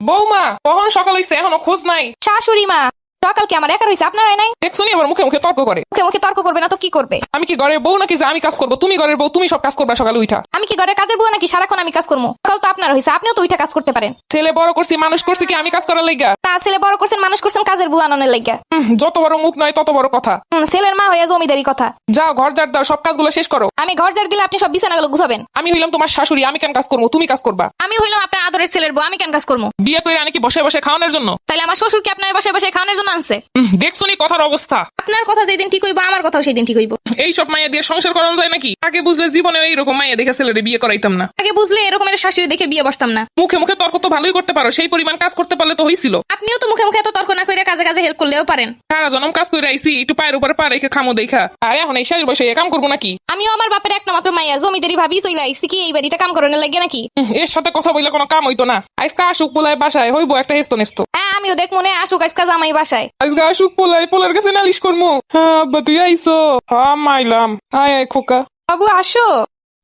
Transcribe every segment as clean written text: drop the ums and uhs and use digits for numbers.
বৌমা কখন সকাল হইছে এখনো খোঁজ নাই? শাশুড়ি মা, সকালকে আমার একা রয়েছে, আপনারাই নাই? দেখছনি আবার মুখে মুখে তর্ক করে। মুখে মুখে তর্ক করবে না তো কি করবে? আমি কি ঘরের বউ নাকি যে আমি কাজ করবো? তুমি ঘরের বউ, তুমি সব কাজ করবা সকালে উঠা। আমি কি ঘরের কাজের বুয়া নাকি সারাক্ষণ আমি কাজ করবো? সকাল তো আপনার হয়েছে, আপনিও তো উঠা কাজ করতে পারেন। ছেলে বড় করছি মানুষ করছি কি আমি কাজ করার লাইগা? তা ছেলে বড় করছেন মানুষ করছেন কাজের বুয়া আনানোর লাগিয়া। যত বড় মুখ নয় তত বড় কথা। ছেলের মা হয়ে জমিদারি কথা। যাও ঘর ঝাড় দাও, সব কাজগুলো শেষ করো। আমি ঘর ঝাড় দিলে আপনি সব বিছানাগুলো গুছাবেন। আমি হইলাম তোমার শাশুড়ি, আমি কেন কাজ করবো? তুমি কাজ করবা। আমি হইলাম আপনার আদরের ছেলের বউ, আমি কেন কাজ করবো? বিয়ে করে নাকি বসে বসে খাওয়ানোর জন্য? তাইলে আমার শ্বশুর কি আপনার বসে বসে খাওয়ানোর জন্য আনছে? দেখছনি কথার অবস্থা। আপনার কথা যেদিন ঠিক হইব আমার কথাও সেই দিন ঠিক হইব। এই সব মাইয়া দিয়ে সংসার করানো যায় নাকি? আগে বুঝলে জীবনে এইরকম মাইয়া দেখে ছেলেরে বিয়ে করাইতাম না। আগে বুঝলে এরকমের শাশুড়ি দেখে বিয়ে বসতাম না। মুখে মুখে তর্ক তো ভালোই করতে পারো, সেই পরিমাণ কাজ করতে পারলে তো হইছিল। আপনিও তো মুখে মুখে এত তর্ক না করে কাজে কাজে হেল্প করলেও পারেন। সারা জনম কাজ করে আইসি, একটু পায়ের উপরে পা রেখে খামো দেখা। আর এখন এই শেষ বসে কাম করবো নাকি? আমিও আমার বাপের একটা মাত্র মাইয়া, জমিদারি ভাবি চইলা আইছি কি এই বাড়িতে কাম করানোর লাগে নাকি? এর সাথে কথা বললে কোনো কাম হইতো না। আজকে আসুক পোলায় বাসায় হইবো একটা হেস্ত নেস্ত। হ্যাঁ আমিও দেখ মনে আসুক আজকা জামাই বাসায়। আজকে আসুক পোলার কাছে নালিশ করমু। হ্যাঁ আব্বা তুই আইসো? হ্যাঁ মাইলাম। আয় আয় খোকা। বাবু আসো,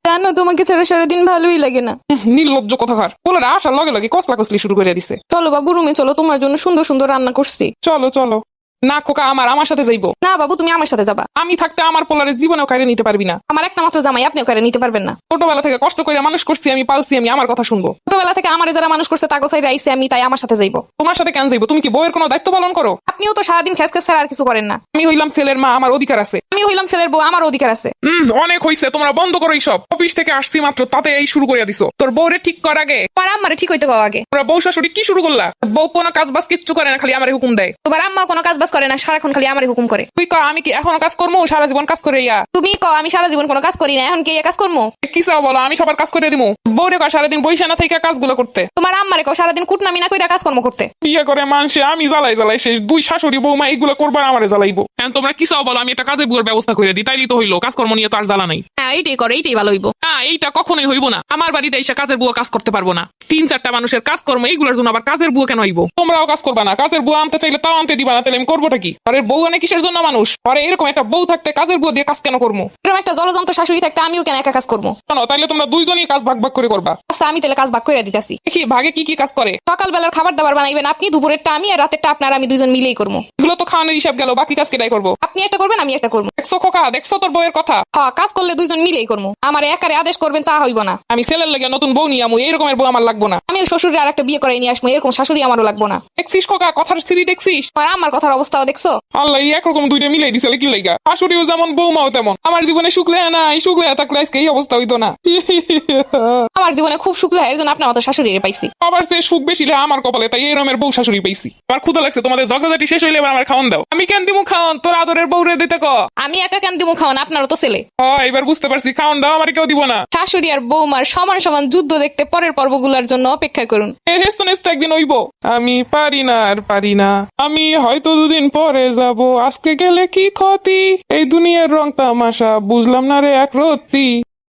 জানো তোমাকে ছাড়া সারাদিন ভালোই লাগে না। নির্লজ্জ কথাকার। পোলার আসার লগে লগে কসলা কসলি শুরু করে দিছে। চলো বাবু রুমে চলো, তোমার জন্য সুন্দর সুন্দর রান্না করছি। চলো চলো। না খোকা আমার সাথে যাইবো। না বাবু তুমি আমার সাথে যাবা। আমি থাকতে আমার পোলারের জীবনেও কারে নিতে পারবি না। আমার একটা মাত্র জামাই, আপনিও কারে নিতে পারবেন না। ছোটবেলা থেকে কষ্ট করে মানুষ করছি, আমি পালছি, আমি আমার কথা শুনবো। ছোটবেলা থেকে আমার যারা মানুষ করছে তাগো সাইড আইছে, আমি তাই আমার সাথে যাইবো। তোমার সাথে কেন যাইবো? তুমি কি বউয়ের কোনো দায়িত্ব পালন করো? আপনিও তো সারাদিন খেস খেস ছাড়া আর কিছু করেন না। আমি হইলাম ছেলের মা, আমার অধিকার আছে। আমি হইলাম ছেলের বউ, আমার অধিকার আছে। অনেক হইছে, তোমরা বন্ধ করো এইসব। অফিস থেকে আসছি মাত্র তাতে এই শুরু করে দিছো। তোর বউরে ঠিক কর আগে। তোমার আম্মারে ঠিক হইতে কও আগে। তোমরা বউ শাশুড়ি কি শুরু করলা? বউ কোনো কাজ বাজ কিচ্ছু করে না, খালি আমারে হুকুম দেয়। তোমার আম্মা কোনো কাজ বাজ করে না, সারাক্ষণ খালি আমারে হুকুম করে। তুই ক আমি কি এখনো কাজ করবো? সারা জীবন কাজ করে ইয়া। তুমি কও আমি সারা জীবন কোনো কাজ করি না, এখন কি এই কাজ করবো? কি চাও বলো? আমি সবার কাজ করে দিমু। বউরে কয় সারাদিন বইসা না থেকে কাজগুলো করতে। তোমার আম্মারে কও সারাদিন কুটনামি না কইরা কাজকর্ম করতে। বিয়ে করে মানুষে আমি জ্বালাই জ্বালাই শেষ। দুই শাশুড়ি বৌমা এইগুলো করবার আমারে জ্বালাইবো। এখন তোমরা কি চাও বলো? আমি একটা কাজের বুয়ার ব্যবস্থা করে দিই, তাইলেই তো হইলো। কাজকর্ম নিয়ে তো আর জ্বালা নাই। হ্যাঁ এইটাই করে, এইটাই ভালো হইব। না এইটা কখনোই হইব না। আমার বাড়িতে এসে কাজের বুয়া কাজ করতে পারবো না। 3-4টা মানুষের কাজকর্ম, এইগুলোর জন্য আবার কাজের বুয়া কেন হইব? তোমরাও কাজ করবা না? কাজের বুয়া আনতে চাইলে তাও আনতে দিবা না, তাহলে আমি করবোটা কি? আরে বউ আনে কিসের জন্য মানুষ? আরে এরকম একটা বউ থাকতে কাজের বুয়া দিয়ে কাজ কেন করবো? এরকম একটা জলযন্ত্র শাশুড়ি থাকতে আমিও কেন একা কাজ করবো? কেন? তাইলে তোমরা দুইজনই কাজ ভাগ ভাগ করে করবা। আচ্ছা আমি তাহলে কাজ ভাগ করে দিতেছি। দেখি ভাগে কি কি কাজ করে। সকালবেলার খাবার দাবার বানাইবেন আপনি, দুপুরেরটা আমি, আর রাতেরটা আপনার আমি দুইজন মিলেই করবো। এগুলো তো খাওয়ানোর হিসাব গেল, বাকি কাজ কেটাই করবো? আপনি একটা করবেন আমি একটা করবো। দেখছো খোকা, দেখছো তোর বউয়ের কথা? হ্যাঁ কাজ করলে দুইজন মিলেই করবো। আমার একারে আদেশ করবেন তা হইব না। আমি ছেলের লেগে নতুন বউ নিয়ে আমু, এইরকমের বউ আমার লাগবো না। আমি শ্বশুরের আর একটা বিয়ে করে নিয়ে আসবো, এরকম শাশুড়ি আমারও লাগবো না। দেখছিস খোকা কথার সিঁড়ি দেখছিস? আর আমার কথার অবস্থাও দেখছো? আল্লাহ একরকম দুইটা মিলাই দিছে কি লাইগা? শাশুড়িও যেমন বৌমাও তেমন। আমার জীবনে শুক্লে নাই, শুক্লে থাকলে আজকে এই অবস্থা হইতো না। আমার জীবনে খুব সুখ লাগে, এর জন্য আপনার মতো শাশুড়ি পাইছি। আবার সে সুখ বেশি আমার কপালে, তাই এই রকমের বউ শাশুড়ি পাইছি। আমার ক্ষুধা লাগছে, তোমাদের ঝগড়াঝাটি শেষ হইলে এবার আমার খাওয়ান দাও। আমি কেন দিমু খাওয়ান? তোর আদরের বউরে দিতে ক। আমি একা কেন দিমু খাওয়ান? আপনারও তো ছেলে। এবার বুঝতে পারছি, খাওয়ান দাও, আমার কেউ দিব না। শাশুড়ি আর বৌমার সমান সমান যুদ্ধ দেখতে পরের পর্বগুলোর জন্য অপেক্ষা করুন। হেস্ত নেস্ত একদিন হইব। আমি পারি না আর পারি না, আমি হয়তো দুদিন পরে যাব। আজকে গেলে কি ক্ষতি? এই দুনিয়ার রং তামাশা বুঝলাম না রে এক রত্তি।